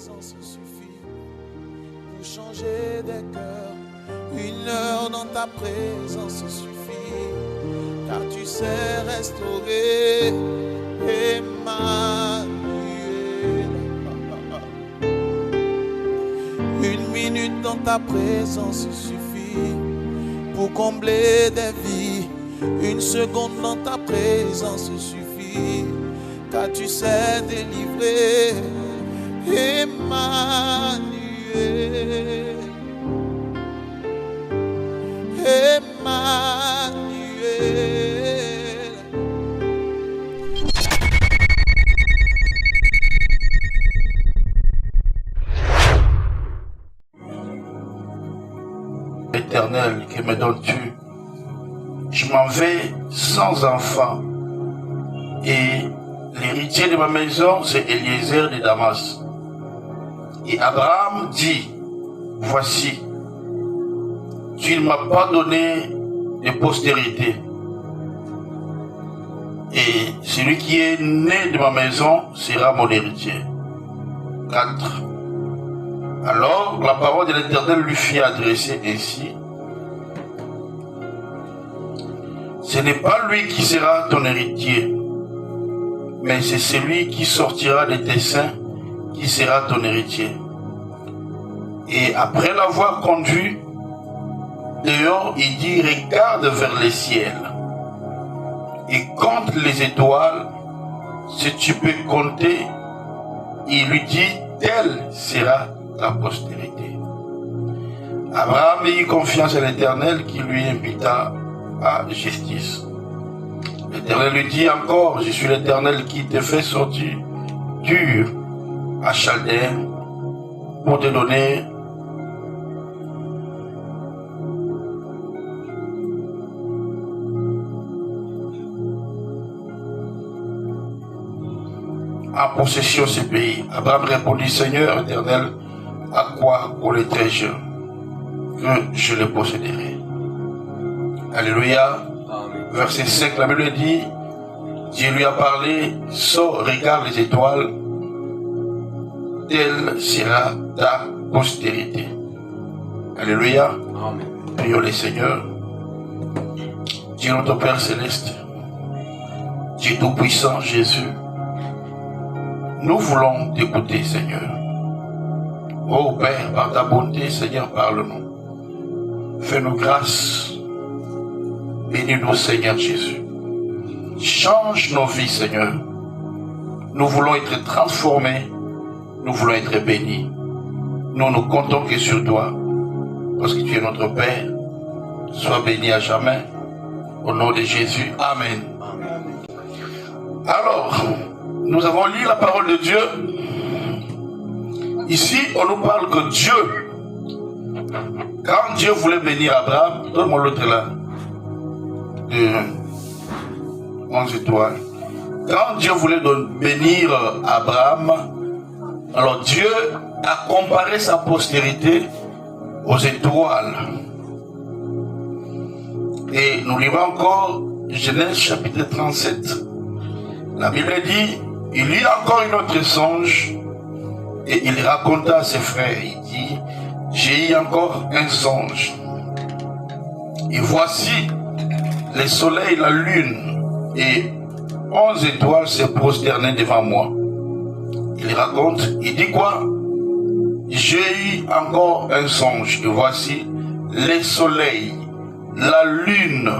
présence suffit pour changer des cœurs. 1 heure dans ta présence suffit, car tu sais restaurer. Emmanuel. 1 minute dans ta présence suffit pour combler des vies. 1 seconde dans ta présence suffit, car tu sais délivrer. Emmanuel. Emmanuel. Éternel, que me donnes-tu? Je m'en vais sans enfant, et l'héritier de ma maison, c'est Eliezer de Damas. Et Abraham dit, voici, tu ne m'as pas donné de postérité, et celui qui est né de ma maison sera mon héritier. 4. Alors la parole de l'Éternel lui fit adresser ainsi: ce n'est pas lui qui sera ton héritier, mais c'est celui qui sortira de tes seins qui sera ton héritier. Et après l'avoir conduit dehors, il dit, regarde vers les ciels et compte les étoiles, si tu peux compter. Il lui dit, telle sera ta postérité. Abraham eut confiance à l'Éternel qui lui imputa à justice. L'Éternel lui dit encore, je suis l'Éternel qui te fait sortir d'Ur à Chaldéen pour te donner en possession ce pays. Abraham répondit, Seigneur Éternel, à quoi pour les très jeunes que je les posséderai? Alléluia. Amen. Verset 5, la Bible dit, Dieu lui a parlé, sors, regarde les étoiles, telle sera ta postérité. Alléluia. Amen. Prions le Seigneur. Dieu notre Père Céleste, Dieu Tout-Puissant, Jésus, nous voulons t'écouter, Seigneur. Oh Père, par ta bonté, Seigneur, parle-nous. Fais-nous grâce. Bénis-nous, Seigneur Jésus. Change nos vies, Seigneur. Nous voulons être transformés. Nous voulons être bénis. Nous ne comptons que sur toi, parce que tu es notre Père. Sois béni à jamais. Au nom de Jésus. Amen. Alors, nous avons lu la parole de Dieu. Ici, on nous parle que Dieu, quand Dieu voulait bénir Abraham, donne-moi l'autre là, de 11 étoiles. Quand Dieu voulait bénir Abraham, alors Dieu a comparé sa postérité aux étoiles. Et nous lisons encore Genèse chapitre 37. La Bible dit, il y a encore une autre songe, et il raconta à ses frères, il dit, j'ai eu encore un songe. Et voici, le soleil, la lune, et 11 étoiles se prosternaient devant moi. Il raconte, il dit quoi? J'ai eu encore un songe, et voici, le soleil, la lune,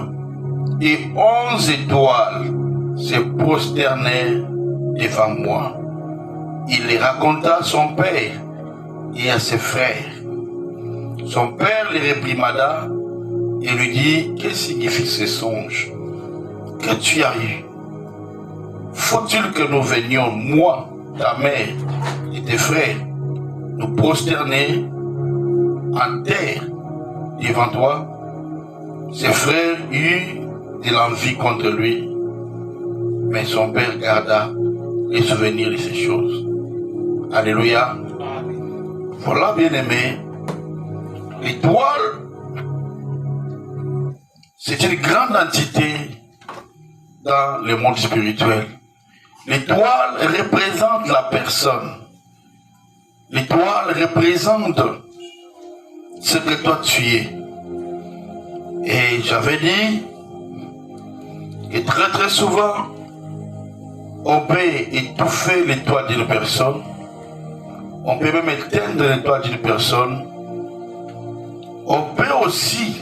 et 11 étoiles se prosternaient devant moi. Il les raconta à son père et à ses frères. Son père les réprimanda et lui dit, que signifie ce songe que tu as eu? Faut-il que nous venions, moi, ta mère et tes frères, nous prosterner en terre devant toi? Ses frères eurent de l'envie contre lui, mais son père garda les souvenirs de ces choses. Alléluia. Voilà, bien-aimé, l'étoile, c'est une grande entité dans le monde spirituel. L'étoile représente la personne. L'étoile représente ce que toi tu es. Et j'avais dit que très souvent, on peut étouffer l'étoile d'une personne. On peut même éteindre l'étoile d'une personne. On peut aussi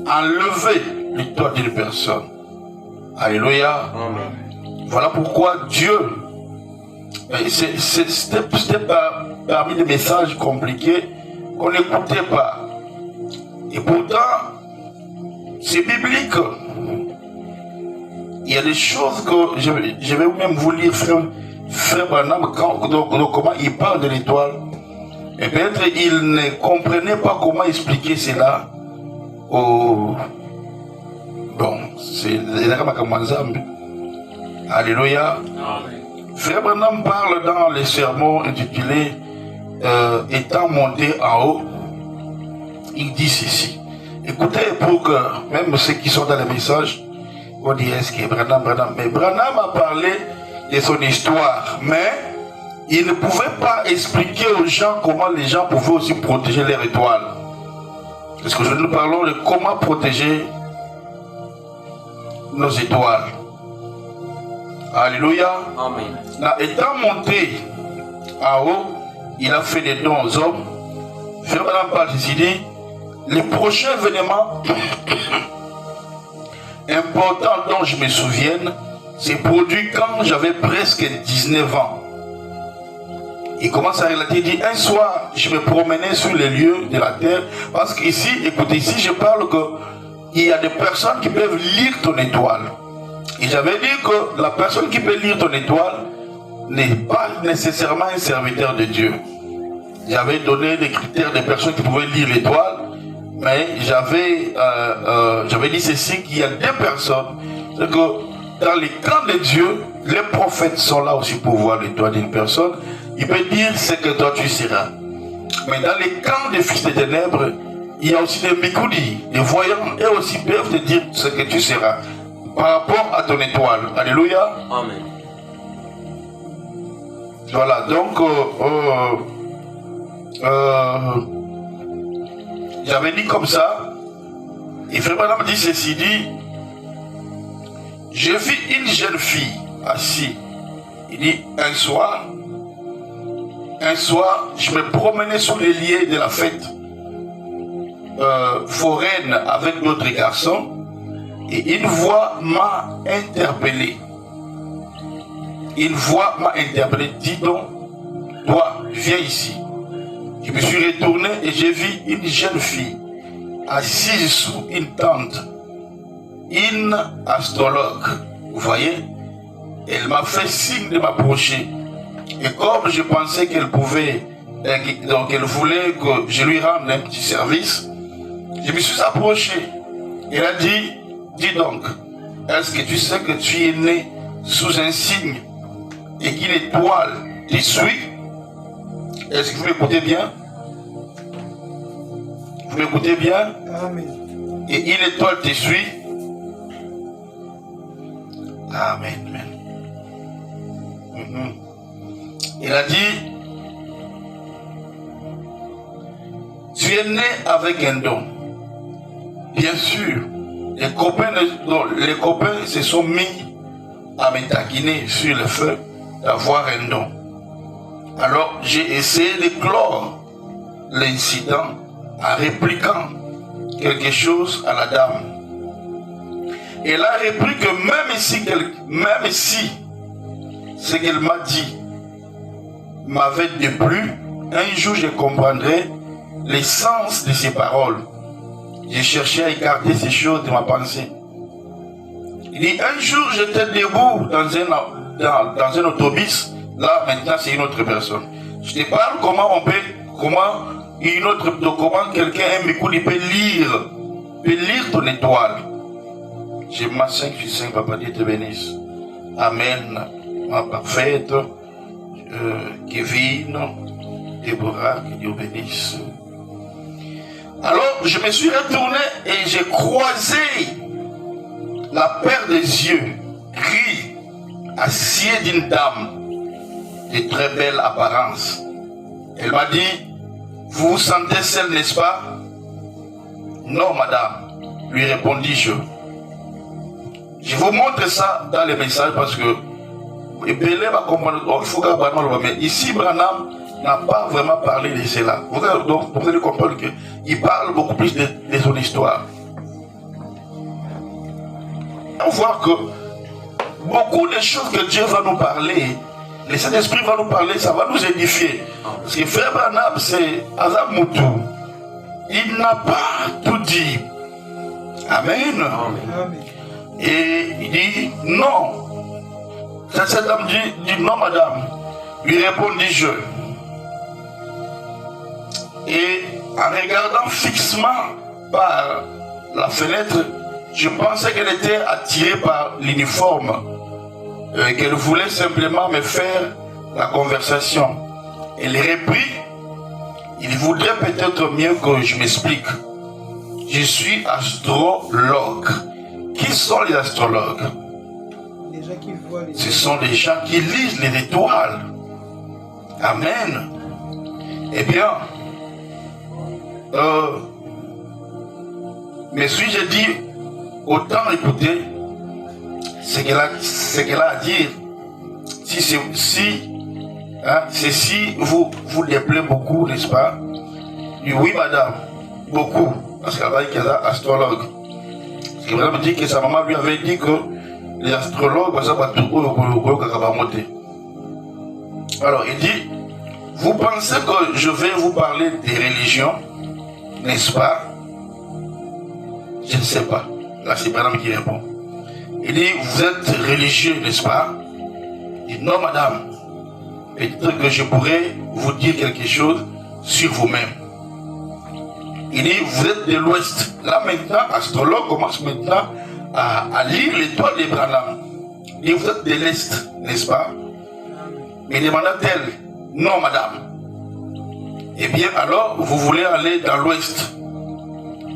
enlever l'étoile d'une personne. Alléluia. Amen. Voilà pourquoi Dieu, c'était parmi les messages compliqués qu'on n'écoutait pas. Et pourtant, c'est biblique. Il y a des choses que je vais même vous lire, frère Branham, comment il parle de l'étoile. Et peut-être il ne comprenait pas comment expliquer cela. Bon, c'est Alléluia. Amen. Frère Branham parle dans les sermons intitulés étant monté en haut. Il dit ceci. Écoutez, pour que même ceux qui sont dans les messages, on dit est-ce que Branham. Mais Branham a parlé de son histoire, mais il ne pouvait pas expliquer aux gens comment les gens pouvaient aussi protéger leur étoile. Parce que nous parlons de comment protéger nos étoiles. Alléluia. Amen. Là, étant monté en haut, il a fait des dons aux hommes. Frère Branham parle ceci dit. Les prochains événements importants dont je me souvienne, c'est produit quand j'avais presque 19 ans. Il commence à relater, il dit, un soir, je me promenais sur les lieux de la terre, parce qu'ici, écoutez, ici, je parle qu'il y a des personnes qui peuvent lire ton étoile. Et j'avais dit que la personne qui peut lire ton étoile n'est pas nécessairement un serviteur de Dieu. J'avais donné des critères des personnes qui pouvaient lire l'étoile, mais j'avais dit ceci, qu'il y a deux personnes, c'est que dans les camps de Dieu, les prophètes sont là aussi pour voir l'étoile d'une personne. Il peut dire ce que toi tu seras. Mais dans les camps des fils des ténèbres, il y a aussi des mikoudi, des voyants, et aussi peuvent te dire ce que tu seras par rapport à ton étoile. Alléluia. Amen. Voilà, donc j'avais dit comme ça, et Frère Branham dit ceci, dit, j'ai vu une jeune fille assise. Il dit, un soir, je me promenais sur les lieux de la fête foraine avec d'autres garçons, et une voix m'a interpellé. Une voix m'a interpellé, dis donc, toi, viens ici. Je me suis retourné et j'ai vu une jeune fille assise sous une tente, une astrologue, vous voyez. Elle m'a fait signe de m'approcher. Et comme je pensais qu'elle pouvait, donc elle voulait que je lui rende un petit service, je me suis approché. Elle a dit, dis donc, est-ce que tu sais que tu es né sous un signe et qu'une étoile te suit? Est-ce que vous m'écoutez bien? Vous m'écoutez bien? Amen. Et une étoile te suit? Amen. Il a dit, tu es né avec un don. Bien sûr, les copains se sont mis à me taquiner sur le feu d'avoir un don. Alors j'ai essayé de clore l'incident en répliquant quelque chose à la dame. Elle a répliqué que même si ce qu'elle m'a dit m'avait déplu, un jour je comprendrai l'essence de ses paroles. J'ai cherché à écarter ces choses de ma pensée. Il dit, un jour j'étais debout dans un autobus. Là maintenant c'est une autre personne. Je te parle comment quelqu'un aime écouter, il peut lire ton étoile. J'ai ma 5 sur 5, papa Dieu te bénisse. Amen. Ma parfaite, Kevin, Déborah, que Dieu bénisse. Alors je me suis retourné et j'ai croisé la paire des yeux gris, acier d'une dame de très belle apparence. Elle m'a dit, vous vous sentez seule, n'est-ce pas? Non, madame, lui répondis-je. Je vous montre ça dans les messages parce que Belé va comprendre, il faut que mais ici, Branham n'a pas vraiment parlé de cela. Donc, vous allez comprendre qu'il parle beaucoup plus de son histoire. On voit que beaucoup de choses que Dieu va nous parler, le Saint-Esprit va nous parler, ça va nous édifier. Parce que Frère Branham, c'est Azamoutou. Il n'a pas tout dit. Amen. Amen. Et il dit non. Cette dame dit non, madame. Lui répondis-je. Et en regardant fixement par la fenêtre, je pensais qu'elle était attirée par l'uniforme, qu'elle voulait simplement me faire la conversation. Elle reprit, il voudrait peut-être mieux que je m'explique. Je suis astrologue. Qui sont les astrologues? Ce sont les gens qui lisent les étoiles. Amen. Eh bien, mais suis-je dit, autant écouter ce qu'elle a à dire. Si vous déplaît beaucoup, n'est-ce pas? Oui, madame, beaucoup. Parce qu'elle va dire qu'elle est astrologue. Ce qui me dit que sa maman lui avait dit que les astrologues, ça va tout. Alors, il dit, vous pensez que je vais vous parler des religions, n'est-ce pas? Je ne sais pas. Là, c'est madame qui répond. Il dit, vous êtes religieux, n'est-ce pas? Il dit, non, madame. Peut-être que je pourrais vous dire quelque chose sur vous-même. Il dit, vous êtes de l'Ouest. Là, maintenant, astrologue commence maintenant à lire l'étoile de Branham. Il dit, vous êtes de l'Est, n'est-ce pas? Mais demanda-t-elle, non, madame. Eh bien, alors, vous voulez aller dans l'Ouest.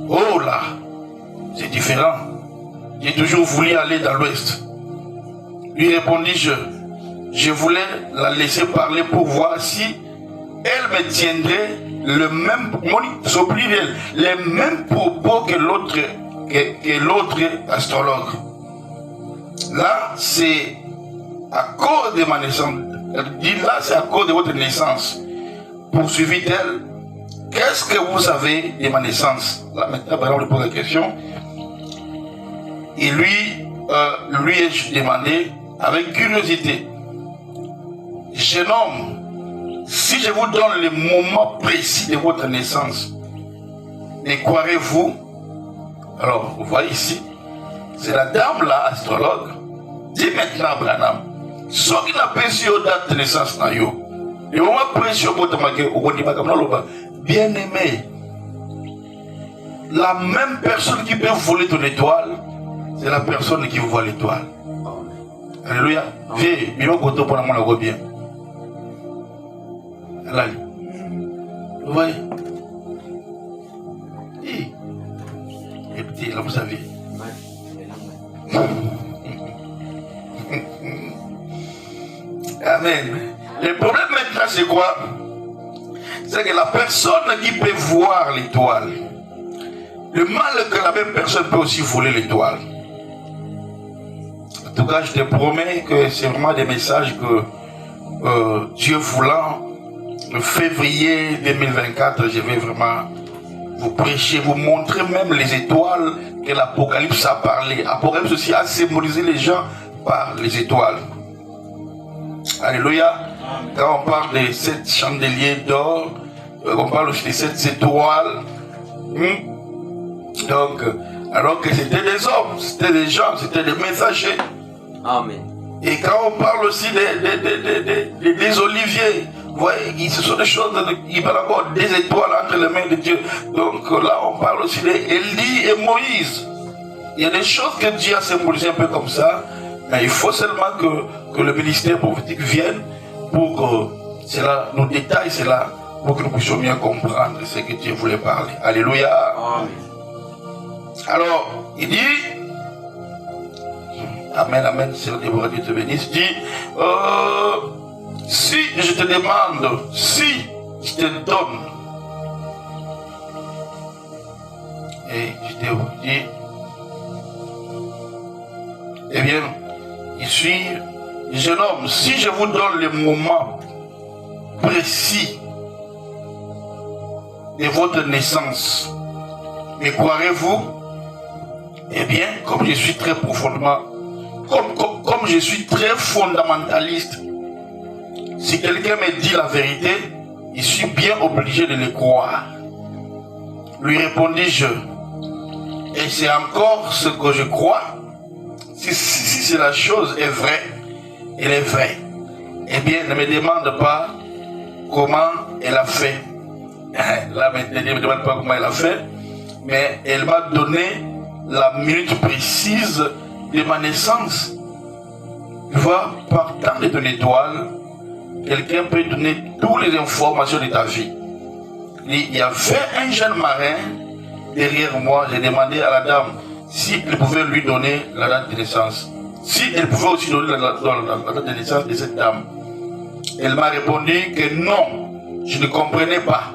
Oh là, c'est différent. J'ai toujours voulu aller dans l'Ouest. Lui répondis-je, je voulais la laisser parler pour voir si elle me tiendrait le même, les mêmes propos que l'autre astrologue. Là, c'est à cause de ma naissance. Elle dit là, c'est à cause de votre naissance. Poursuivit-elle, qu'est-ce que vous savez de ma naissance? Là, maintenant, par exemple, je pose la question. Et lui ai-je demandé avec curiosité, jeune homme, si je vous donne le moment précis de votre naissance, me croirez-vous? Alors, vous voyez ici, c'est la dame là, astrologue. Dis maintenant, Branham, ce qui n'a pas su aux dates de naissance, le moment précis au bien aimé, la même personne qui peut voler ton étoile, c'est la personne qui vous voit l'étoile. Alléluia. Viens, il va compter pour la main bien. Là, vous voyez? Et petit, là, vous savez. Amen. Le problème maintenant, c'est quoi? C'est que la personne qui peut voir l'étoile, le mal que la même personne peut aussi voler l'étoile. En tout cas, je te promets que c'est vraiment des messages que Dieu voulant, le février 2024, je vais vraiment vous prêcher, vous montrer même les étoiles que l'Apocalypse a parlé. L'Apocalypse aussi a symbolisé les gens par les étoiles. Alléluia. Quand on parle de 7 chandeliers d'or, on parle aussi de 7 étoiles. Donc, alors que c'était des hommes, c'était des gens, c'était des messagers. Amen. Et quand on parle aussi des oliviers, vous voyez, ce sont des choses, il va avoir des étoiles entre les mains de Dieu. Donc là, on parle aussi d'Élie et Moïse. Il y a des choses que Dieu a symbolisées un peu comme ça, mais il faut seulement que le ministère prophétique vienne pour que cela nous détaille cela, pour que nous puissions mieux comprendre ce que Dieu voulait parler. Alléluia. Amen. Alors, il dit, Amen, Amen, c'est le Déborah, Dieu te bénisse, dit, si je te demande, si je te donne. Et je te dis, eh bien, je suis jeune homme, si je vous donne le moment précis de votre naissance, me croirez-vous? Eh bien, comme je suis très profondément, comme je suis très fondamentaliste, si quelqu'un me dit la vérité, je suis bien obligé de le croire. Lui répondis-je, et c'est encore ce que je crois. Si la chose est vraie, elle est vraie. Eh bien, ne me demande pas comment elle a fait. Là, maintenant, ne me demande pas comment elle a fait, mais elle m'a donné la minute précise de ma naissance. Tu vois, partant de ton étoile, quelqu'un peut donner toutes les informations de ta vie. Il y avait un jeune marin derrière moi. J'ai demandé à la dame si elle pouvait lui donner la date de naissance. Si elle pouvait aussi donner la date de naissance de cette dame. Elle m'a répondu que non, je ne comprenais pas.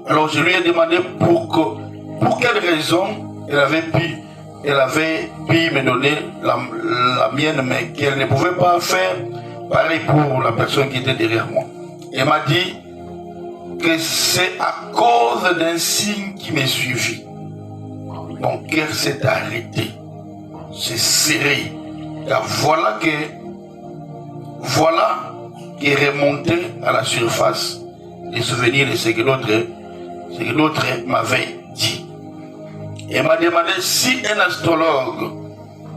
Alors je lui ai demandé pour quelle raison elle avait pu me donner la mienne, mais qu'elle ne pouvait pas faire pareil pour la personne qui était derrière moi. Elle m'a dit que c'est à cause d'un signe qui me suivit. Mon cœur s'est arrêté, s'est serré. Et voilà qui est remonté à la surface les souvenirs de ce que l'autre m'avait dit. Et m'a demandé si un astrologue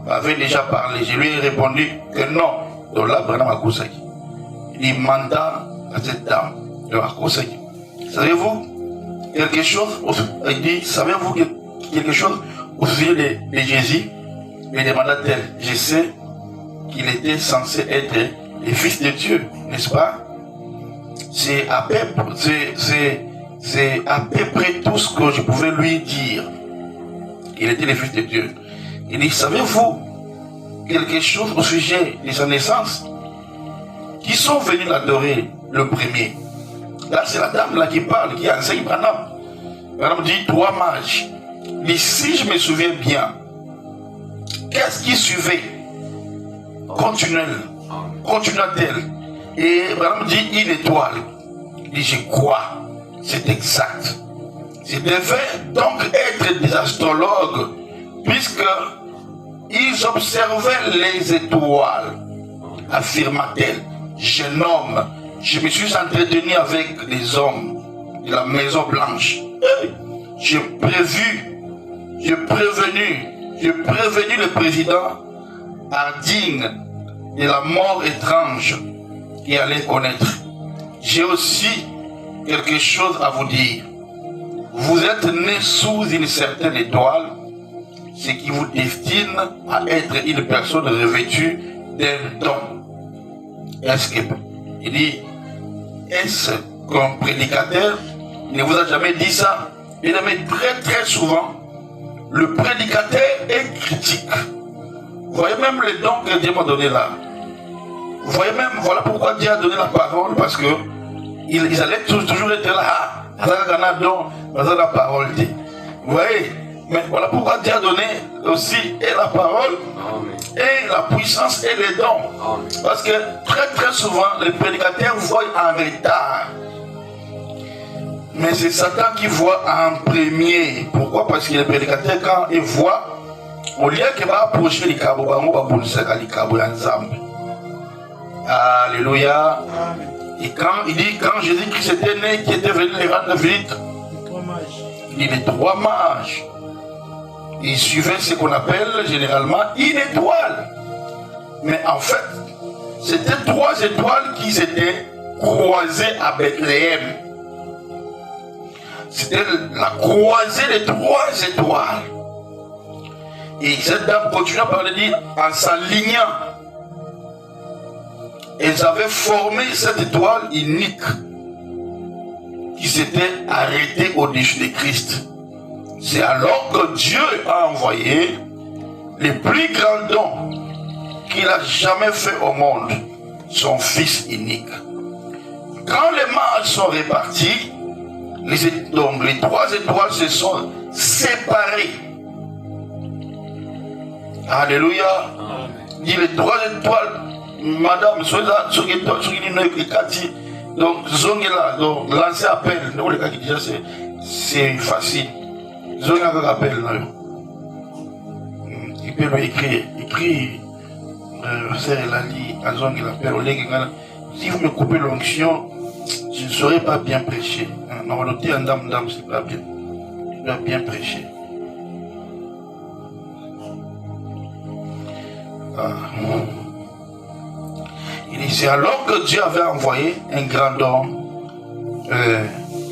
m'avait déjà parlé. Je lui ai répondu que non. Donc là, Branham Akousaki, il manda à cette dame de Akousaki. Savez-vous quelque chose? Il dit, savez-vous quelque chose au sujet de Jésus? Me demanda-t-elle. Je sais qu'il était censé être le Fils de Dieu, n'est-ce pas? C'est à peu près tout ce que je pouvais lui dire. Il était le Fils de Dieu. Il dit, savez-vous quelque chose au sujet de sa naissance? Qui sont venus l'adorer le premier? Là, c'est la dame là qui parle, qui enseigne Branham. Branham dit 3 mages. Il dit, si je me souviens bien, qu'est-ce qui suivait? Continua-t-elle. Et Branham dit une étoile. Il dit, je crois, c'est exact. Ils devaient donc être des astrologues, puisqu'ils observaient les étoiles, affirma-t-elle. Jeune homme, je me suis entretenu avec les hommes de la Maison Blanche. J'ai prévenu le président Harding de la mort étrange qu'il allait connaître. J'ai aussi quelque chose à vous dire. Vous êtes né sous une certaine étoile, ce qui vous destine à être une personne revêtue d'un don. Il dit, est-ce qu'un prédicateur ne vous a jamais dit ça? Il aimait très très souvent, le prédicateur est critique. Vous voyez même les dons que Dieu m'a donné là. Vous voyez même, voilà pourquoi Dieu a donné la parole, parce que ils allaient toujours être là. La parole. Vous voyez, mais voilà pourquoi Dieu a donné aussi et la parole et la puissance et les dons. Parce que très très souvent les prédicateurs voient en retard, mais c'est Satan qui voit en premier. Pourquoi? Parce que les prédicateurs, quand ils voient, au lieu qu'ils vont approcher les cabos, ils vont approcher les cabos ensemble. Alléluia. Et quand il dit, quand Jésus-Christ était né, qui était venu les rendre visite, il dit les 3 mages. Ils suivaient ce qu'on appelle généralement une étoile. Mais en fait, c'était 3 étoiles qui s'étaient croisées à Bethléem. C'était la croisée des 3 étoiles. Et cette dame continue à parler, dit, en s'alignant. Elles avaient formé cette étoile unique qui s'était arrêtée au-dessus de Christ. C'est alors que Dieu a envoyé les plus grands dons qu'il a jamais fait au monde, son Fils unique. Quand les mâles sont répartis. Donc les 3 étoiles se sont séparées. Alléluia. Dit les 3 étoiles, madame, soyez là, donc Zongela, donc lancer appel, non les cas qui disent c'est facile. Zongela appel, il peut lui écrire, c'est Elali, à Zongela appel, si vous me coupez l'onction, je ne saurais pas bien prêcher. Non, le thé en dame, c'est pas bien. Je dois bien prêcher. Il dit, c'est alors que Dieu avait envoyé un grand homme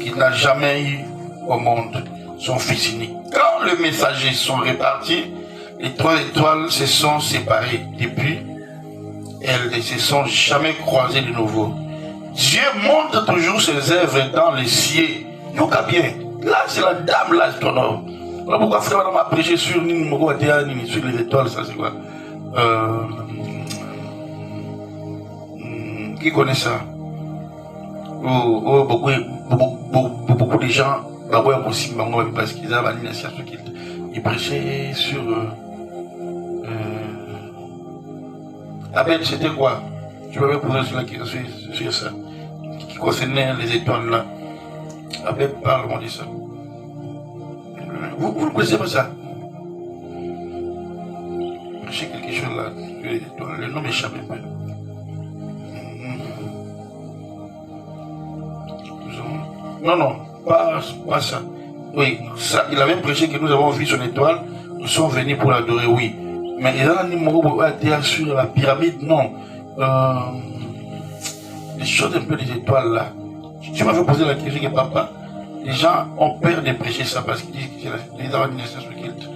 qu'il n'a jamais eu au monde, son fils unique. Quand les messagers sont répartis, les 3 étoiles se sont séparées. Depuis, elles ne se sont jamais croisées de nouveau. Dieu montre toujours ses œuvres dans les cieux. Donc, bien, là, c'est la dame, là, c'est ton homme. Voilà pourquoi frère m'a prêché sur sur les étoiles, ça c'est quoi? Qui connaît ça? Beaucoup de gens, parce qu'ils avaient une initiation qu'ils prêchaient sur. Abel, c'était quoi? Je vais me poser sur ça. Qui concernait les étoiles là. Abel parle, on dit ça. Vous ne connaissez pas ça? Prêchez quelque chose là sur les étoiles. Le nom m'échappe un peu. Non, pas ça. Oui, ça, il avait prêché que nous avons vu son étoile, nous sommes venus pour l'adorer, oui. Mais il a un numéro sur la pyramide, non. Les choses un peu des étoiles là. Tu m'avais posé la question que papa, les gens ont peur de prêcher ça parce qu'ils disent que c'est les organisations occultes.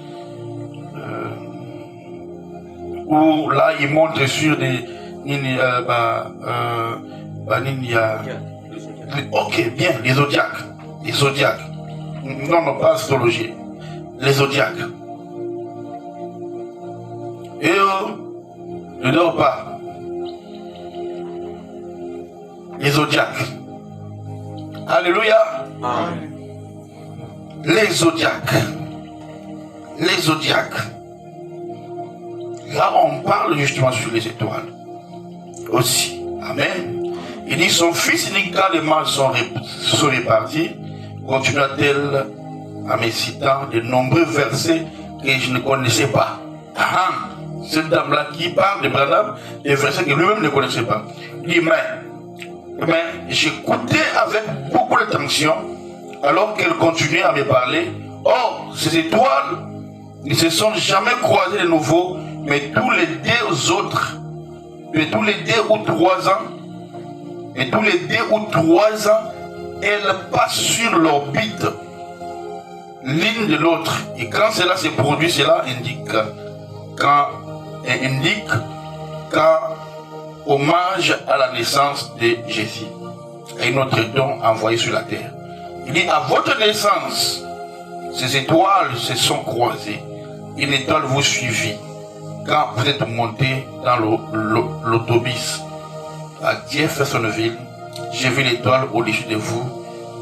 Où là, ils montrent sur des. Ok, bien, les zodiaques. Les zodiaques. Non, pas astrologie. Les zodiaques. Et ne dors pas. Les zodiaques. Alléluia. Amen. Les zodiaques. Les zodiaques. Là, on parle justement sur les étoiles. Aussi. Amen. Il dit, son fils unique, quand les mâles sont répartis, continua-t-elle en me citant de nombreux versets que je ne connaissais pas. Cette dame-là qui parle de Branham, des versets que lui-même ne connaissait pas. Il dit, mais j'écoutais avec beaucoup d'attention, alors qu'elle continuait à me parler. Oh, ces étoiles ne se sont jamais croisées de nouveau, mais tous les 2 autres, mais tous les 2 ou 3 ans, et tous les 2 ou 3 ans, elles passent sur l'orbite l'une de l'autre. Et quand cela se produit, cela indique hommage à la naissance de Jésus. Et notre don envoyé sur la terre. Il dit, à votre naissance, ces étoiles se sont croisées. Une étoile vous suivit. Quand vous êtes monté dans l'autobus à Jeffersonville, j'ai vu l'étoile au-dessus de vous.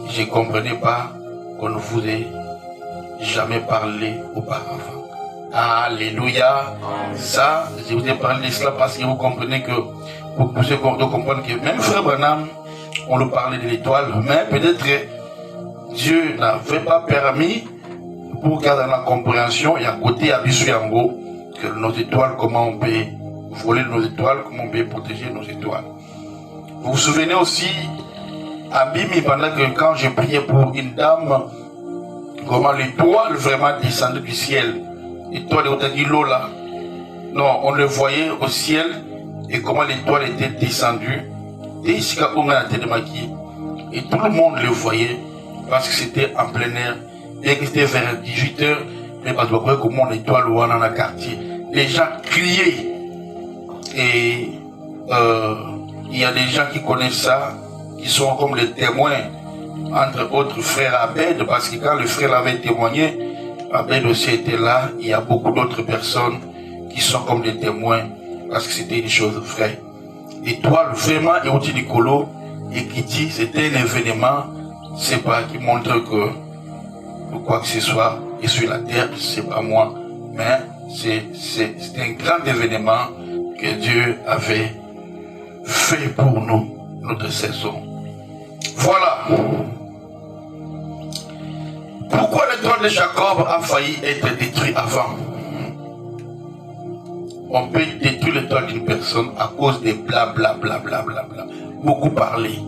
Je ne comprenais pas qu'on ne vous ait jamais parlé auparavant. Alléluia. Ça, je vous ai parlé de cela parce que vous comprenez que, vous pouvez comprendre que même Frère Branham, on nous parlait de l'étoile, mais peut-être Dieu n'avait pas permis pour garder la compréhension et à côté à Bissuyango que nos étoiles, comment on peut voler nos étoiles, comment on peut protéger nos étoiles. Vous vous souvenez aussi, à Bimi, pendant que quand je priais pour une dame, comment l'étoile vraiment descendait du ciel. L'étoile est au-dessus de l'eau là. Non, on le voyait au ciel et comment l'étoile était descendue. Et ici, quand on a la tête de maquille, et tout le monde le voyait parce que c'était en plein air. Et que c'était vers 18h, mais parce que comment l'étoile ou dans le quartier. Les gens criaient. Et il y a des gens qui connaissent ça, qui sont comme les témoins, entre autres frère Abed, parce que quand le frère avait témoigné, Abed aussi était là. Il y a beaucoup d'autres personnes qui sont comme des témoins, parce que c'était des choses vraies. Étoile vraiment et au Nicolo, et qui dit c'était un événement, c'est pas qui montre que quoi que ce soit est sur la terre, c'est pas moi, mais c'est un grand événement que Dieu avait fait pour nous, notre saison. Voilà. Pourquoi le trône de Jacob a failli être détruit avant? On peut détruire le trône d'une personne à cause des blablabla. Beaucoup parler.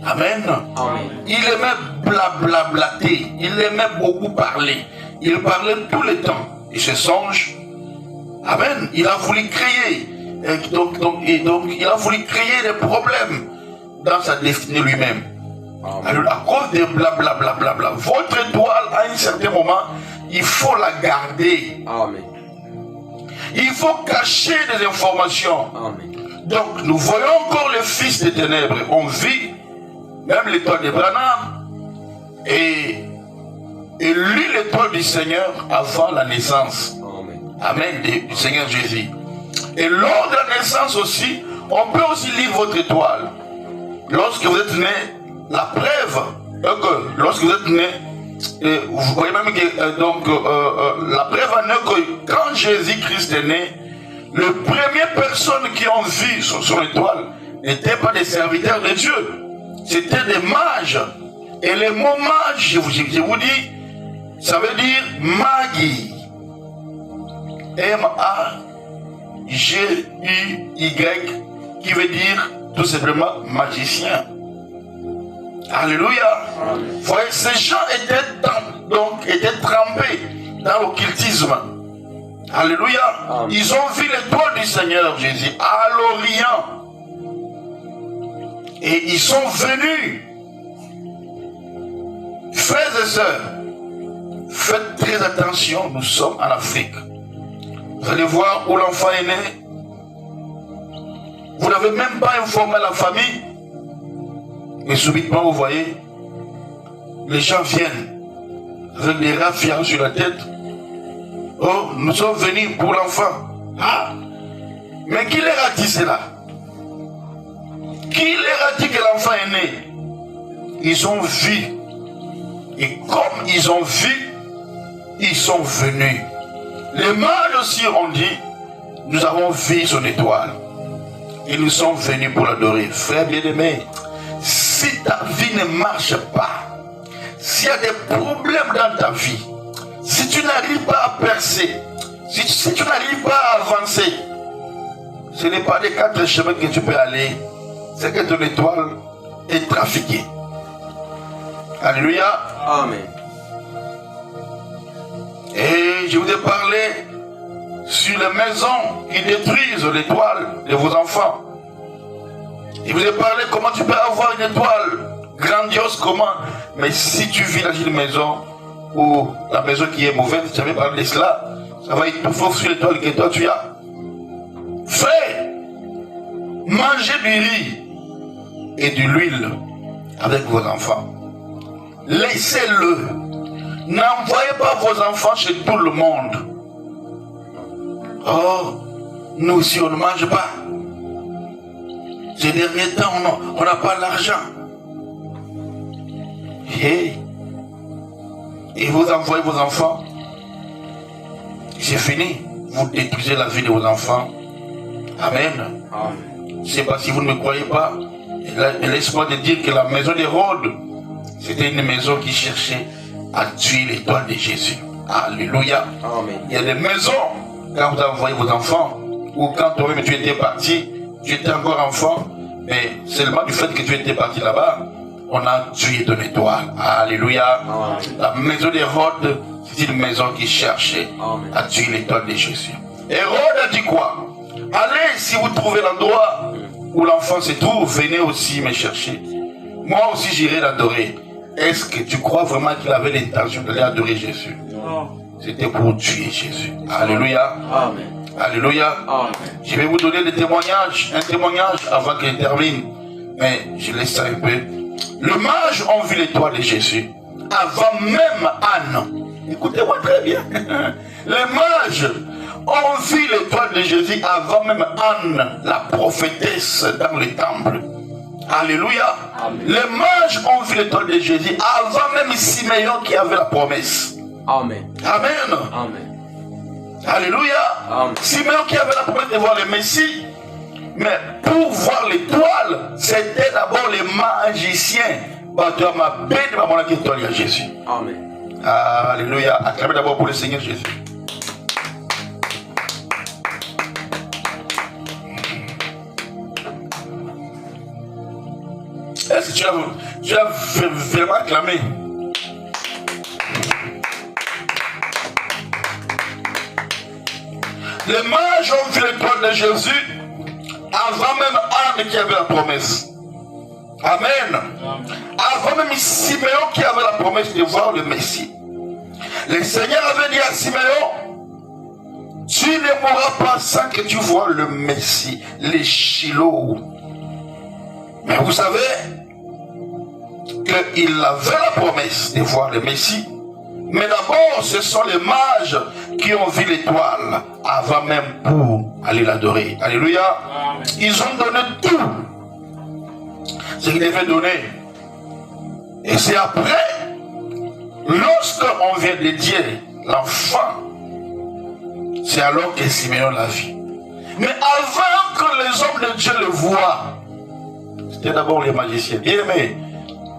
Amen. Amen. Il aimait blablablater. Il aimait beaucoup parler. Il parlait tout le temps. Et ce songe, amen, il a voulu créer. Donc, il a voulu créer des problèmes dans sa destinée lui-même. Alors, à cause de blablabla, votre étoile, à un certain moment, il faut la garder. Amen. Il faut cacher des informations. Amen. Donc, nous voyons encore le fils des ténèbres. On vit, même l'étoile de Branham, et lui, l'étoile du Seigneur, avant la naissance. Amen, du Seigneur Jésus. Et lors de la naissance aussi, on peut aussi lire votre étoile. Lorsque vous êtes né, la preuve que lorsque vous êtes né, vous voyez même que la preuve en est que quand Jésus-Christ est né, les premières personnes qui ont vu son étoile n'étaient pas des serviteurs de Dieu, c'était des mages. Et le mot mage, je vous dis, ça veut dire Magi. M-A-G-U-Y, qui veut dire tout simplement magicien. Alléluia. Voyez, ces gens étaient trempés dans l'occultisme. Alléluia. Ils ont vu l'étoile du Seigneur Jésus à l'Orient. Et ils sont venus. Frères et sœurs, faites très attention, nous sommes en Afrique. Vous allez voir où l'enfant est né. Vous n'avez même pas informé la famille. Et subitement, vous voyez, les gens viennent avec des raffias sur la tête. Oh, nous sommes venus pour l'enfant. Ah, mais qui leur a dit cela? Qui leur a dit que l'enfant est né? Ils ont vu. Et comme ils ont vu, ils sont venus. Les mages aussi ont dit, nous avons vu son étoile. Et nous sommes venus pour l'adorer. Frère bien-aimé, si ta vie ne marche pas, s'il y a des problèmes dans ta vie, si tu n'arrives pas à percer, si tu n'arrives pas à avancer, ce n'est pas les 4 chemins que tu peux aller, c'est que ton étoile est trafiquée. Alléluia. Amen. Et je vous ai parlé sur les maisons qui détruisent l'étoile de vos enfants. Je vous ai parlé comment tu peux avoir une étoile grandiose, comment. Mais si tu vis dans une maison ou la maison qui est mauvaise, tu avais parlé de cela, ça va étouffer sur l'étoile que toi tu as. Fais manger du riz et de l'huile avec vos enfants. Laissez-le. N'envoyez pas vos enfants chez tout le monde. Oh, nous aussi on ne mange pas. Ces derniers temps, on n'a pas l'argent. Et vous envoyez vos enfants. C'est fini. Vous détruisez la vie de vos enfants. Amen. C'est pas si vous ne me croyez pas. Laisse-moi te dire que la maison d'Hérode, c'était une maison qui cherchait à tuer l'étoile de Jésus. Alléluia. Amen. Il y a des maisons, quand vous envoyez vos enfants, ou quand toi-même tu étais parti, tu étais encore enfant, mais seulement du fait que tu étais parti là-bas, on a tué ton étoile. Alléluia. Amen. La maison d'Hérode, c'est une maison qui cherchait à tuer l'étoile de Jésus. Hérode a dit quoi? Allez, si vous trouvez l'endroit où l'enfant se trouve, venez aussi me chercher. Moi aussi j'irai l'adorer. Est-ce que tu crois vraiment qu'il avait l'intention d'aller adorer Jésus? C'était pour tuer Jésus. Alléluia. Amen. Alléluia. Amen. Je vais vous donner des témoignages, un témoignage avant qu'il termine. Mais je laisse ça un peu. Le mage ont vu l'étoile de Jésus avant même Anne. Écoutez-moi très bien. Les mages ont vu l'étoile de Jésus avant même Anne, la prophétesse dans le temple. Alléluia. Amen. Les mages ont vu l'étoile de Jésus avant même Siméon qui avait la promesse. Amen. Amen. Amen. Alléluia. Amen. Siméon qui avait la promesse de voir le Messie. Mais pour voir l'étoile, c'était d'abord les magiciens. Jésus. Amen. Alléluia. Acclamez d'abord pour le Seigneur Jésus. Est-ce que tu as vraiment acclamé? Les mages ont vu l'étoile de Jésus avant même Anne qui avait la promesse. Amen. Avant même Siméon qui avait la promesse de voir le Messie. Le Seigneur avait dit à Siméon, tu ne mourras pas sans que tu vois le Messie, les Shiloh. Mais vous savez qu'il avait la promesse de voir le Messie. Mais d'abord, ce sont les mages qui ont vu l'étoile avant même pour aller l'adorer. Alléluia. Amen. Ils ont donné tout ce qu'ils devaient donner. Et c'est après, lorsqu'on vient dédier l'enfant, c'est alors que Siméon l'a vu. Mais avant que les hommes de Dieu le voient, c'était d'abord les magiciens. Bien aimé,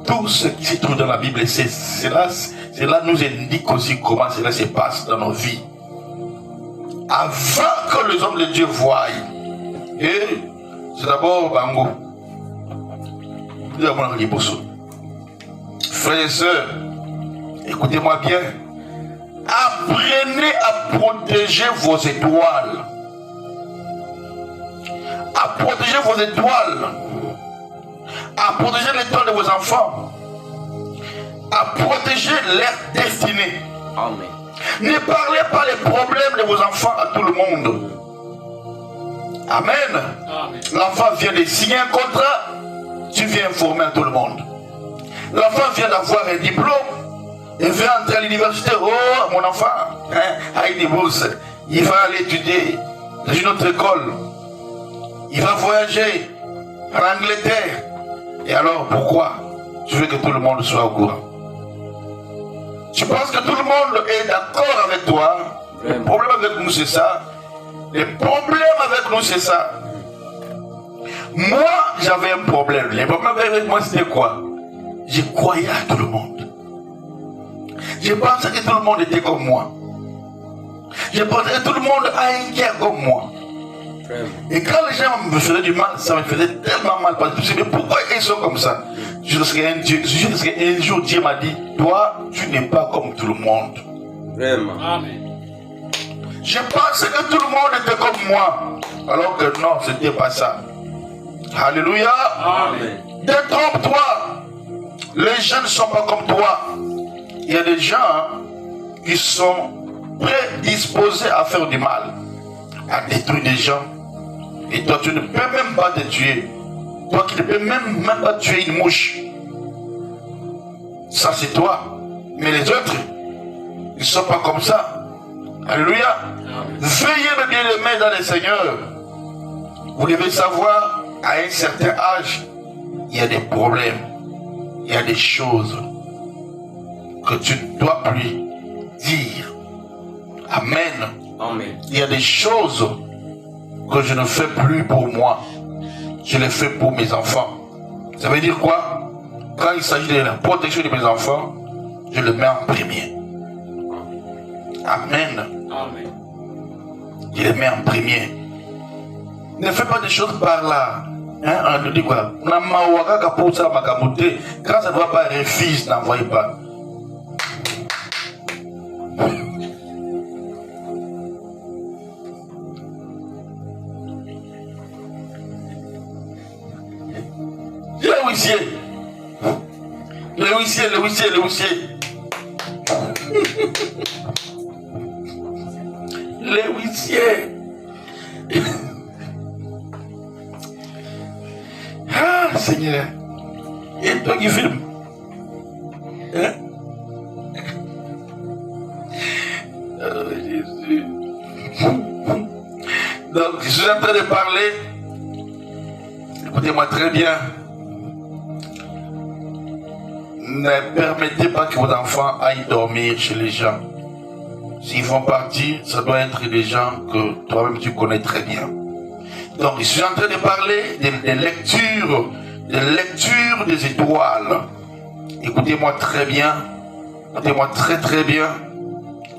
tout ce qui se trouve dans la Bible, cela nous indique aussi comment cela se passe dans nos vies. Avant que les hommes de Dieu voient, et c'est d'abord Bango. Frères et sœurs, écoutez-moi bien. Apprenez à protéger vos étoiles. À protéger vos étoiles. À protéger l'étoile de vos enfants. À protéger leur destinée. Amen. Ne parlez pas les problèmes de vos enfants à tout le monde. Amen. Amen. L'enfant vient de signer un contrat, tu viens informer à tout le monde. L'enfant vient d'avoir un diplôme, il veut entrer à l'université. Oh, mon enfant, a une bourse. Il va aller étudier dans une autre école. Il va voyager en Angleterre. Et alors, pourquoi tu veux que tout le monde soit au courant? Tu penses que tout le monde est d'accord avec toi? Le problème avec nous, c'est ça. Le problème avec nous, c'est ça. Moi, j'avais un problème. Le problème avec moi, c'était quoi? Je croyais à tout le monde. Je pensais que tout le monde était comme moi. Je pensais que tout le monde a un cœur comme moi. Et quand les gens me faisaient du mal, ça me faisait tellement mal. Parce que je me disais, pourquoi ils sont comme ça? Jusqu'à un jour, Dieu m'a dit, toi, tu n'es pas comme tout le monde. Vraiment. Amen. Je pensais que tout le monde était comme moi. Alors que non, ce n'était pas ça. Alléluia. Amen. Détrompe-toi. Les gens ne sont pas comme toi. Il y a des gens qui sont prédisposés à faire du mal, à détruire des gens. Et toi, tu ne peux même pas te tuer. Toi qui ne peux même pas tuer une mouche. Ça, c'est toi. Mais les autres, ils ne sont pas comme ça. Alléluia. Veillez le bien-aimé dans le Seigneur. Vous devez savoir, à un certain âge, il y a des problèmes. Il y a des choses que tu ne dois plus dire. Amen. Amen. Il y a des choses que je ne fais plus pour moi. Je les fais pour mes enfants. Ça veut dire quoi? Quand il s'agit de la protection de mes enfants, je le mets en premier. Amen. Amen. Je les mets en premier. Ne fais pas des choses par là. Hein, on nous dit quoi? Quand ça ne va pas, refuse, n'envoie pas. Le huissier. Le huissier, le huissier, le huissier. Le huissier. Ah, Seigneur. Et toi qui filmes. Hein? Oh, Jésus. Donc, je suis en train de parler. Écoutez-moi très bien. ne permettez pas que vos enfants aillent dormir chez les gens. S'ils vont partir, ça doit être des gens que toi-même tu connais très bien. Donc, je suis en train de parler des lectures des étoiles. Écoutez-moi très bien. Écoutez-moi très très bien.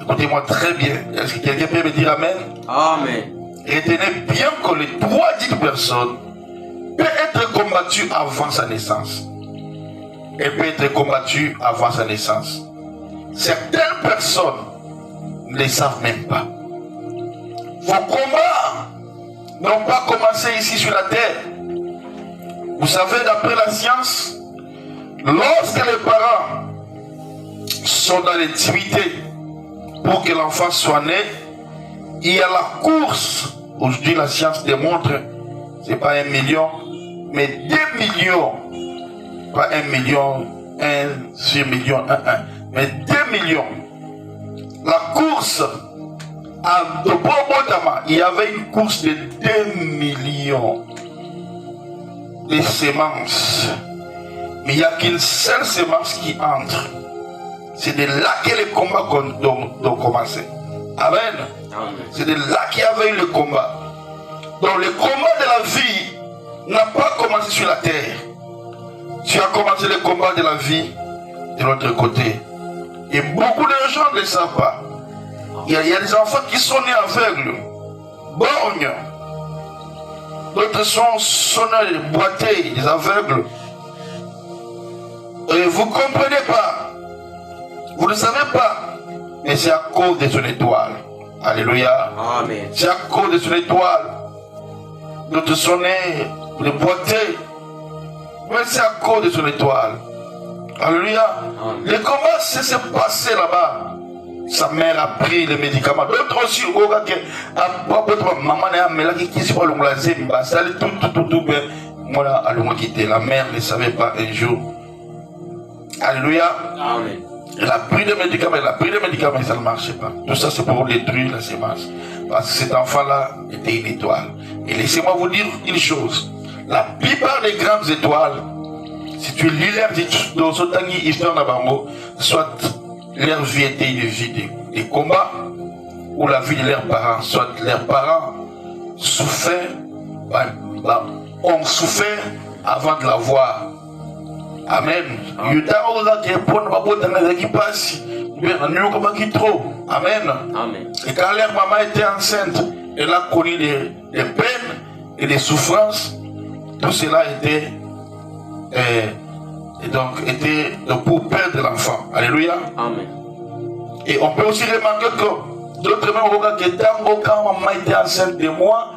Écoutez-moi très bien. Est-ce que quelqu'un peut me dire Amen? Amen. Retenez bien que les droits d'une personne peut être combattu avant sa naissance. Elle peut être combattue avant sa naissance. Certaines personnes ne le savent même pas. Vos combats n'ont pas commencé ici sur la terre. Vous savez, d'après la science, lorsque les parents sont dans l'intimité pour que l'enfant soit né, il y a la course. Aujourd'hui, la science démontre, c'est pas 1 million, mais 2 millions. Pas 1 million, 1 sur million, 1, mais 2 millions. La course à Bobodama, il y avait une course de 2 millions de semences. Mais il n'y a qu'une seule semence qui entre. C'est de là que les combats ont commencé. Amen. C'est de là qu'il y avait eu le combat. Donc le combat de la vie n'a pas commencé sur la terre. Tu as commencé le combat de la vie de l'autre côté. Et beaucoup de gens ne le savent pas. Il y a des enfants qui sont nés aveugles, borgnes. D'autres sont nés boités, des aveugles. Et vous ne comprenez pas. Vous ne savez pas. Mais c'est à cause de son étoile. Alléluia. Amen. C'est à cause de son étoile. D'autres sont nés de boités. Mais c'est à cause de son étoile. Alléluia. Le combat s'est passé là-bas. Sa mère a pris les médicaments. D'autres aussi, maman la mère ne savait pas un jour. Alléluia. Amen. Elle a pris des médicaments, et ça ne marchait pas. Tout ça, c'est pour détruire la semence. Parce que cet enfant-là était une étoile. Et laissez-moi vous dire une chose. La plupart des grandes étoiles, si tu lis leur histoire d'Abango, soit leur vie était une vie de combat, ou la vie de leurs parents, soit leurs parents souffraient, ont souffert avant de la voir. Amen. Amen. Amen. Et quand leur maman était enceinte, elle a connu des peines et des souffrances. Tout cela était pour perdre l'enfant. Alléluia. Amen. Et on peut aussi remarquer que d'autres même quand maman était enceinte de moi,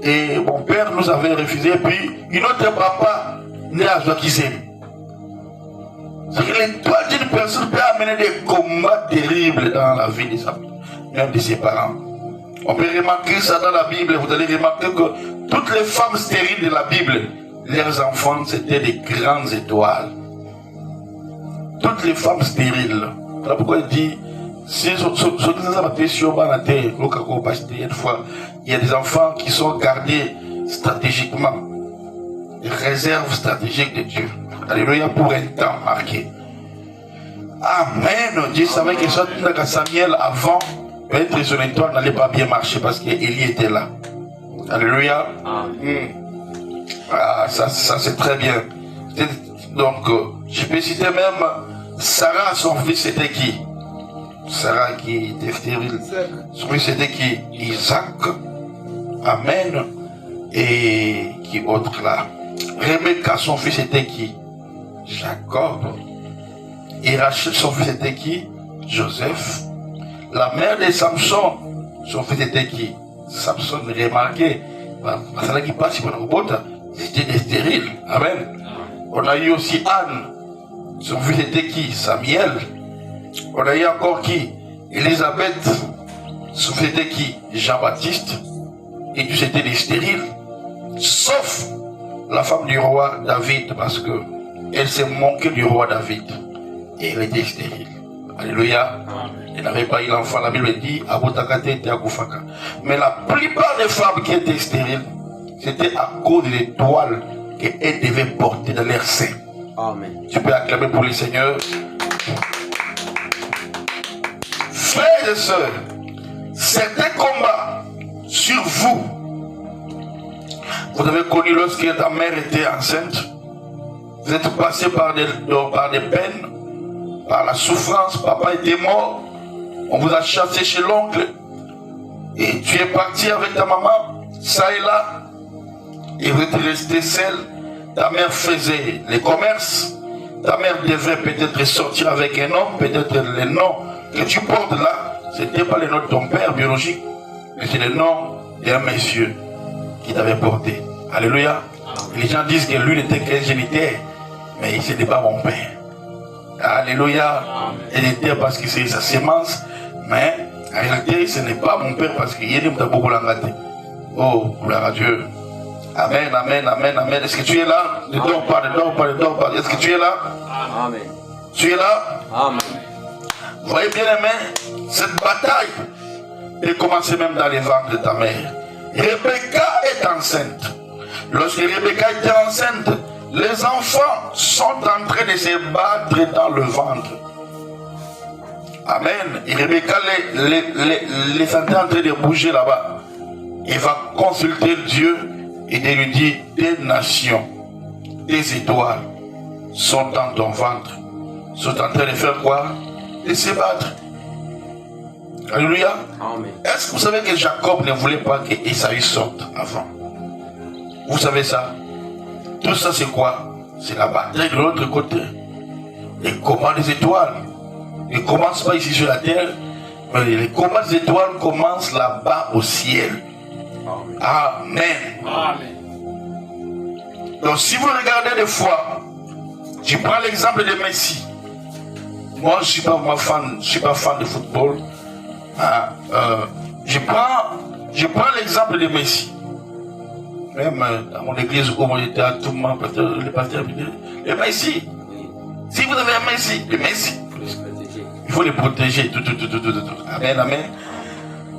et mon père nous avait refusé, et puis une autre papa né à Joachim. C'est que l'étoile d'une personne peut amener des combats terribles dans la vie même de ses parents. On peut remarquer ça dans la Bible. Vous allez remarquer que toutes les femmes stériles de la Bible, leurs enfants, c'était des grandes étoiles. Toutes les femmes stériles. Voilà pourquoi il dit, il y a des enfants qui sont gardés stratégiquement. Des réserves stratégiques de Dieu. Alléluia, pour un temps marqué. Amen. Dieu savait que Samuel, avant, peut-être son étoile n'allait pas bien marcher parce qu'Élie était là. Alléluia. Ah, ça c'est très bien. Donc, je peux citer même Sarah, son fils c'était qui? Sarah qui était stérile. Son fils c'était qui? Isaac. Amen. Et qui autre là? Rebecca, son fils était qui? Jacob. Et Rachel, son fils était qui? Joseph. La mère de Samson, son fils était qui? Samson, remarquez, c'était des stériles. Amen. On a eu aussi Anne, son fils était qui? Samuel. On a eu encore qui? Élisabeth, son fils était qui? Jean-Baptiste. Et tous étaient des stériles. Sauf la femme du roi David, parce que elle s'est moquée du roi David. Et elle était stérile. Alléluia. Elle n'avait pas eu l'enfant. La Bible dit, mais la plupart des femmes qui étaient stériles, c'était à cause de l'étoile qu'elles devaient porter dans leur sein. Amen. Tu peux acclamer pour le Seigneur. Frères et sœurs, certains combats sur vous, vous avez connu lorsque ta mère était enceinte, vous êtes passé par des peines, par la souffrance, papa était mort, on vous a chassé chez l'oncle, et tu es parti avec ta maman, ça et là, et vous êtes resté seul. Ta mère faisait les commerces, ta mère devait peut-être sortir avec un homme, peut-être le nom que tu portes là, ce n'était pas le nom de ton père biologique, mais c'est le nom d'un monsieur qui t'avait porté. Alléluia. Et les gens disent que lui n'était qu'un géniteur, mais ce n'est pas mon père. Alléluia. Il était parce que c'est sa sémence, mais en réalité ce n'est pas mon père parce qu'il y a beaucoup l'engaté. Oh, gloire à Dieu. Amen, amen, amen, amen. Est-ce que tu es là? Ne dors pas, ne dors pas, ne dors pas. Est-ce que tu es là? Amen. Tu es là? Amen. Vous voyez bien aimé, cette bataille est commencée même dans les ventres de ta mère. Rebecca est enceinte. Lorsque Rebecca était enceinte, les enfants sont en train de se battre dans le ventre. Amen. Et Rebecca les sentait en train de bouger là-bas. Il va consulter Dieu et de lui dire, des nations, des étoiles sont dans ton ventre, sont en train de faire quoi? De se battre. Alléluia. Amen. Est-ce que vous savez que Jacob ne voulait pas que Esaü sorte avant? Vous savez ça? Tout ça c'est quoi? C'est la bataille de l'autre côté. Et comment les étoiles? Ils ne commencent pas ici sur la terre, mais les combats des étoiles commencent là-bas au ciel. Amen. Amen. Donc si vous regardez des fois, je prends l'exemple de Messi. Moi je ne suis pas fan de football. Je prends l'exemple de Messi. Même dans mon église où j'étais à tout le monde, le pasteur me dit, le Messi. Si vous avez un Messi, le Messi, il faut les protéger. Tout. Amen, amen.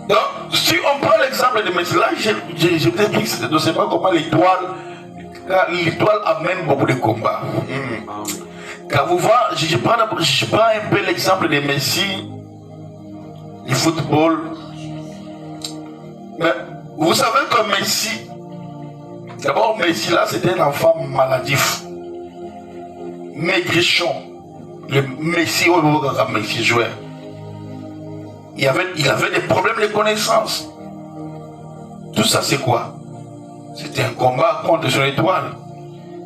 Donc, si on prend l'exemple de Messi, là, je vous ai dit que je ne sais pas comment l'étoile amène beaucoup de combats. Car vous voyez, je prends un peu l'exemple de Messi, du football. Mais vous savez que Messi, d'abord Messi là, c'était un enfant maladif, maigrichon. Le Messi, Messi jouait. Il avait des problèmes de connaissance. Tout ça c'est quoi? C'était un combat contre son étoile.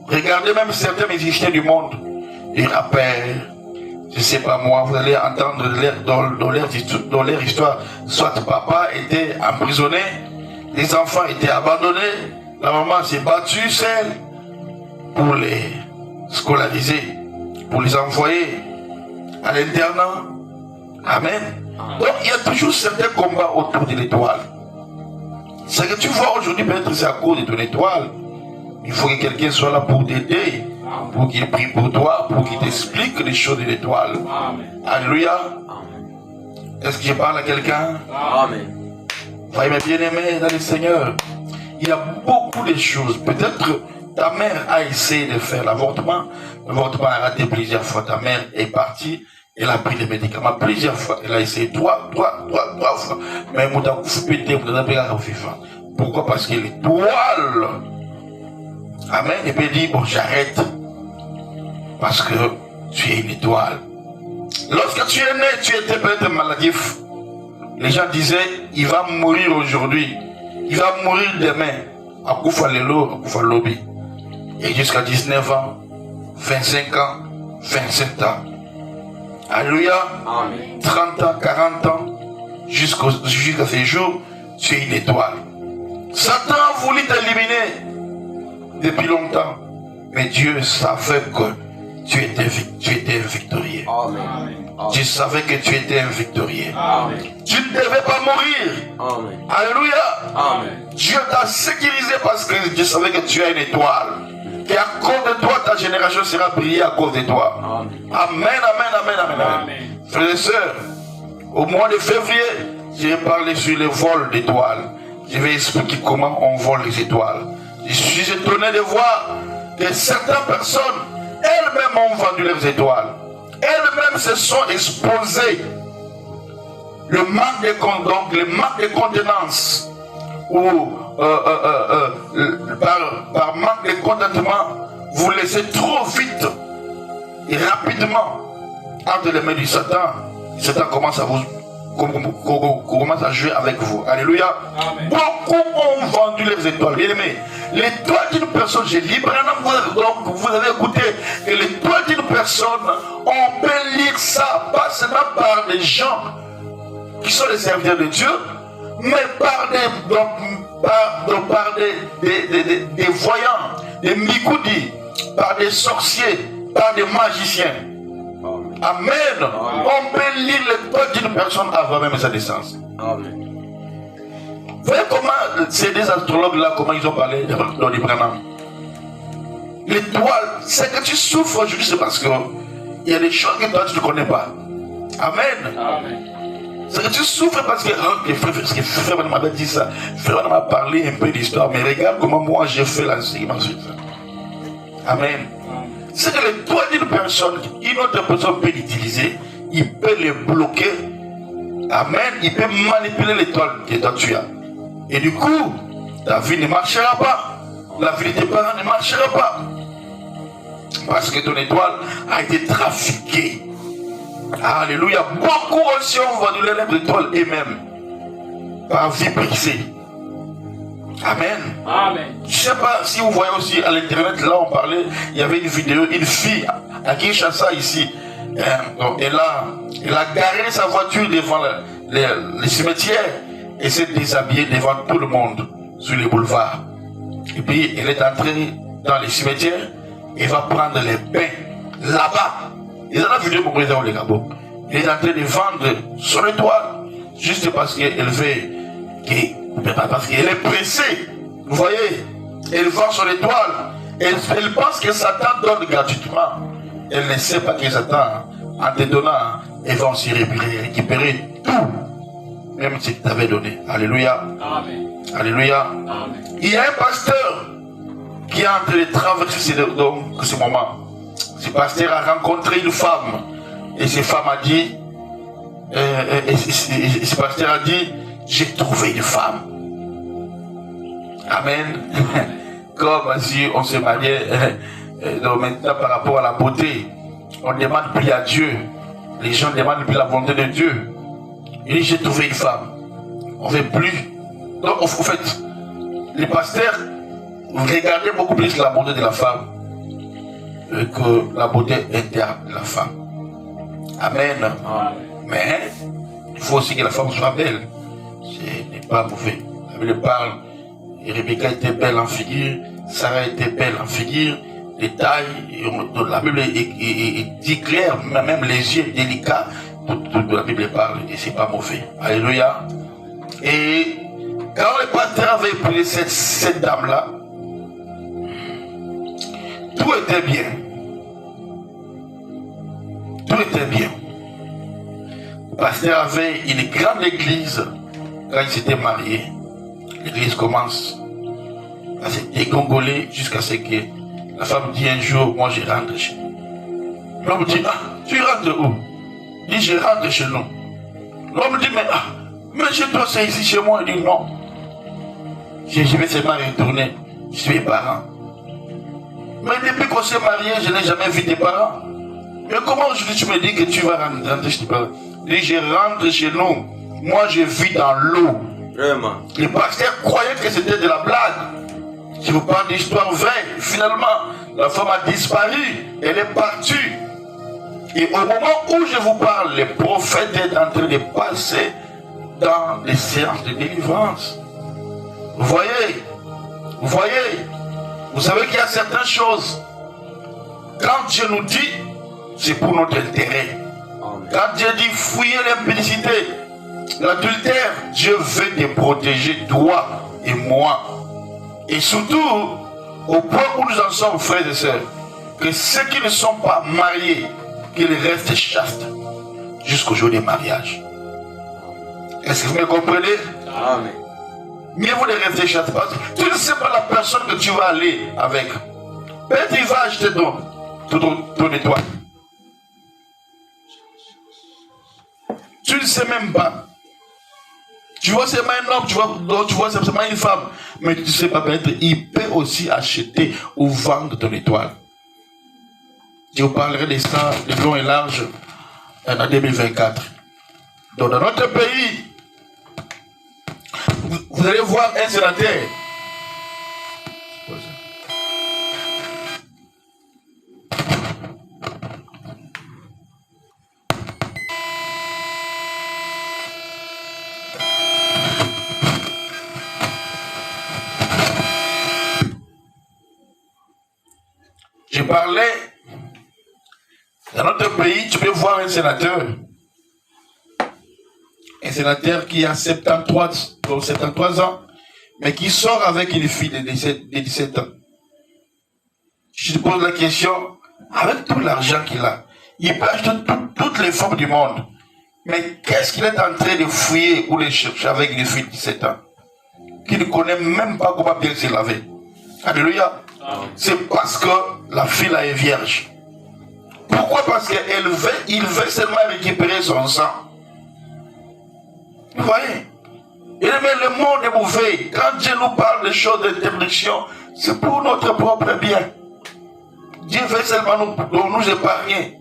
Regardez même certains musiciens du monde, les rappeurs, je ne sais pas moi, vous allez entendre dans leur histoire, soit papa était emprisonné, les enfants étaient abandonnés, la maman s'est battue seule pour les scolariser, pour les envoyer à l'internat. Amen. Donc il y a toujours certains combats autour de l'étoile. Ce que tu vois aujourd'hui, peut-être c'est à cause de ton étoile. Il faut que quelqu'un soit là pour t'aider, pour qu'il prie pour toi, pour qu'il t'explique les choses de l'étoile. Alléluia. Est-ce que je parle à quelqu'un? Amen. Voyez mes bien-aimés dans le Seigneur, il y a beaucoup de choses. Peut-être ta mère a essayé de faire l'avortement. L'avortement a raté plusieurs fois. Ta mère est partie. Elle a pris des médicaments plusieurs fois. Elle a essayé trois fois. Mais elle m'a pété, pourquoi? Parce que l'étoile. Amen. Et puis elle dit, bon, j'arrête. Parce que tu es une étoile. Lorsque tu es né, tu étais peut-être maladif. Les gens disaient, il va mourir aujourd'hui. Il va mourir demain. À Koufa Lelo, à Koufa Lobi. Et jusqu'à 19 ans, 25 ans, 27 ans. Alléluia. Amen. 30 ans, 40 ans, jusqu'à ces jours, tu es une étoile. Satan a voulu t'éliminer depuis longtemps. Mais Dieu savait que tu étais un victorieux. Amen. Tu savais que tu étais un victorieux. Amen. Tu ne devais pas mourir. Amen. Alléluia. Amen. Dieu t'a sécurisé parce que Dieu savait que tu as une étoile. Et à cause de toi, ta génération sera brillée à cause de toi. Amen. Amen. Frères et sœurs, au mois de février, je vais parler sur le vol d'étoiles. Je vais expliquer comment on vole les étoiles. Je suis étonné de voir que certaines personnes elles-mêmes ont vendu leurs étoiles. Elles-mêmes se sont exposées. Le manque de contenance ou par manque de contentement, vous laissez trop vite et rapidement entre les mains du Satan. Satan commence à jouer avec vous. Alléluia. Amen. Beaucoup ont vendu les étoiles. Bien aimé, l'étoile d'une personne, j'ai libre, donc vous avez écouté, que l'étoile d'une personne, on peut lire ça, pas seulement par des gens qui sont les serviteurs de Dieu, mais par des voyants, des mikoudis, par des sorciers, par des magiciens. Amen. Amen. On peut lire l'étoile d'une personne avant même sa naissance. Amen. Vous voyez comment ces des astrologues là, comment ils ont parlé dans les Branham. L'étoile, c'est que tu souffres aujourd'hui, c'est parce que il y a des choses que toi tu ne connais pas. Amen. Amen. C'est que tu souffres parce que frère m'avait dit ça. Frère m'a parlé un peu d'histoire, mais regarde comment moi j'ai fait l'enseignement sur ça. Amen. C'est que l'étoile d'une personne, une autre personne peut l'utiliser, il peut le bloquer. Amen. Il peut manipuler l'étoile que toi tu as. Et du coup, ta vie ne marchera pas. La vie de tes parents ne marchera pas. Parce que ton étoile a été trafiquée. Alléluia. Beaucoup aussi ont vendu leur étoile eux-mêmes. Par vie privée. Amen. Amen. Je ne sais pas si vous voyez aussi à l'internet, là on parlait, il y avait une vidéo, une fille à Kinshasa ici. Donc, elle a garé sa voiture devant les cimetières et s'est déshabillée devant tout le monde sur les boulevards. Et puis elle est entrée dans les cimetières et va prendre les bains là-bas. Ils ont la vidéo pour présenter les Gabon. Elle est en train de vendre son étoile juste parce qu'elle veut parce qu'elle est pressée. Vous voyez, elle vend son étoile. Elle pense que Satan donne gratuitement. Elle ne sait pas que Satan, en te donnant, elle va aussi récupérer tout, même ce qu'il t'avait donné. Alléluia. Amen. Alléluia. Amen. Il y a un pasteur qui est en train de traverser ce moment. Ce pasteur a rencontré une femme. Et cette femme a dit, ce pasteur a dit, j'ai trouvé une femme. Amen. Comme si on se mariait, donc maintenant par rapport à la beauté, on ne demande plus à Dieu. Les gens ne demandent plus la volonté de Dieu. Il dit, j'ai trouvé une femme. On ne veut plus. Donc, en fait, les pasteurs regardaient beaucoup plus la beauté de la femme que la beauté interne de la femme. Amen. Amen. Mais il faut aussi que la femme soit belle. Ce n'est pas mauvais. La Bible parle, Rebecca était belle en figure, Sarah était belle en figure, les tailles, la Bible dit clair, même les yeux délicats, la Bible parle et c'est pas mauvais. Alléluia. Et quand le pasteur avait pris cette dame-là, tout était bien. Tout était bien. Le pasteur avait une grande église quand il s'était marié. L'église commence à se dégongoler jusqu'à ce que la femme dit un jour, moi je rentre chez nous. L'homme dit, ah, tu rentres où? Il dit, je rentre chez nous. L'homme dit, mais chez toi c'est ici chez moi. Il dit, non. Je vais seulement retourner chez mes parents. Mais depuis qu'on s'est marié, je n'ai jamais vu tes parents. Mais comment aujourd'hui tu me dis que tu vas rentrer chez tes parents? Il dit, je rentre chez nous. Moi je vis dans l'eau. Vraiment. Les pasteurs croyaient que c'était de la blague. Je vous parle d'histoire vraie. Finalement, la femme a disparu. Elle est partie. Et au moment où je vous parle, le prophète est en train de passer dans les séances de délivrance. Vous voyez? Vous voyez? Vous savez qu'il y a certaines choses. Quand Dieu nous dit, c'est pour notre intérêt. Quand Dieu dit fouiller l'impudicité, l'adultère, Dieu veut te protéger, toi et moi. Et surtout, au point où nous en sommes, frères et sœurs, que ceux qui ne sont pas mariés, qu'ils restent chastes jusqu'au jour du mariage. Est-ce que vous me comprenez? Amen. Mieux vous ne restez chastes parce que tu ne sais pas la personne que tu vas aller avec. Peut-être il va acheter donc. ton étoile. Tu ne sais même pas. Tu vois seulement un homme, tu vois seulement une femme, mais tu ne sais pas peut-être, il peut aussi acheter ou vendre ton étoile. Je vous parlerai de ça de long et large en 2024. Donc dans notre pays, vous allez voir un sénateur. Je parlais, dans notre pays, tu peux voir un sénateur qui a 73 ans, mais qui sort avec une fille de 17 ans. Je te pose la question, avec tout l'argent qu'il a, il peut acheter toutes les femmes du monde, mais qu'est-ce qu'il est en train de fouiller ou de chercher avec une fille de 17 ans, qui ne connaît même pas comment bien se laver? Alléluia. C'est parce que la fille là est vierge. Pourquoi? Parce qu'il veut seulement récupérer son sang. Vous voyez? Et le monde est mauvais. Quand Dieu nous parle des choses d'interdiction, c'est pour notre propre bien. Dieu veut seulement nous épargner.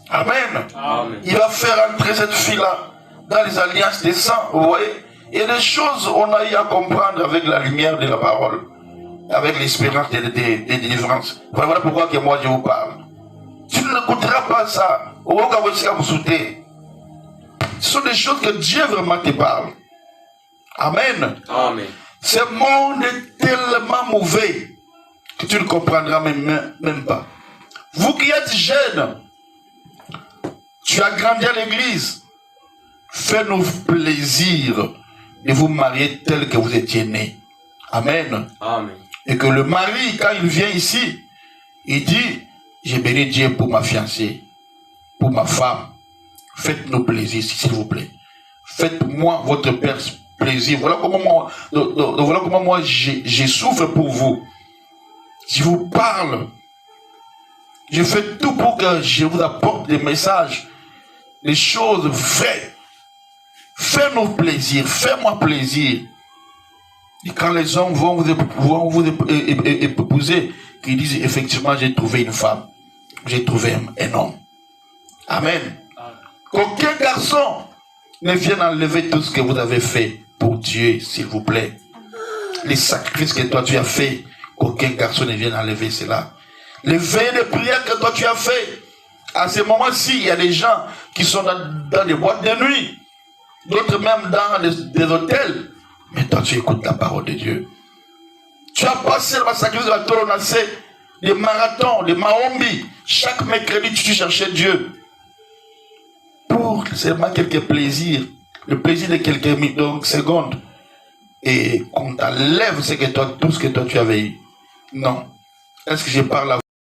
Amen. Amen. Il va faire entrer cette fille-là dans les alliances des saints. Vous voyez? Il y a des choses qu'on a eu à comprendre avec la lumière de la parole, avec l'espérance des délivrances. Voilà pourquoi que moi je vous parle. Tu n'écouteras pas ça. Ce sont des choses que Dieu vraiment te parle. Amen. Amen. Ce monde est tellement mauvais que tu ne comprendras même pas. Vous qui êtes jeune, tu as grandi à l'église, faites-nous plaisir de vous marier tel que vous étiez né. Amen. Amen. Et que le mari, quand il vient ici, il dit, j'ai béni Dieu pour ma fiancée, pour ma femme. Faites-nous plaisir, s'il vous plaît. Faites-moi votre plaisir. Voilà comment moi je souffre pour vous. Je vous parle. Je fais tout pour que je vous apporte des messages, des choses vraies. Faites-nous plaisir, fais-moi plaisir. Et quand les hommes vont vous épouser, qu'ils disent effectivement j'ai trouvé une femme, j'ai trouvé un homme. Amen. Qu'aucun garçon ne vienne enlever tout ce que vous avez fait pour Dieu, s'il vous plaît. Les sacrifices que toi tu as fait, qu'aucun garçon ne vienne enlever cela. Les veillées de prière que toi tu as fait, à ce moment-ci, il y a des gens qui sont dans des boîtes de nuit, d'autres même dans des hôtels. Mais toi tu écoutes la parole de Dieu. Tu as passé le sacrifice de la Toronacée, des marathons, des maombi. Chaque mercredi tu cherchais Dieu. Pour seulement quelques plaisirs, le plaisir de quelques secondes, et qu'on t'enlève tout ce que toi tu avais eu. Non. Est-ce que je parle à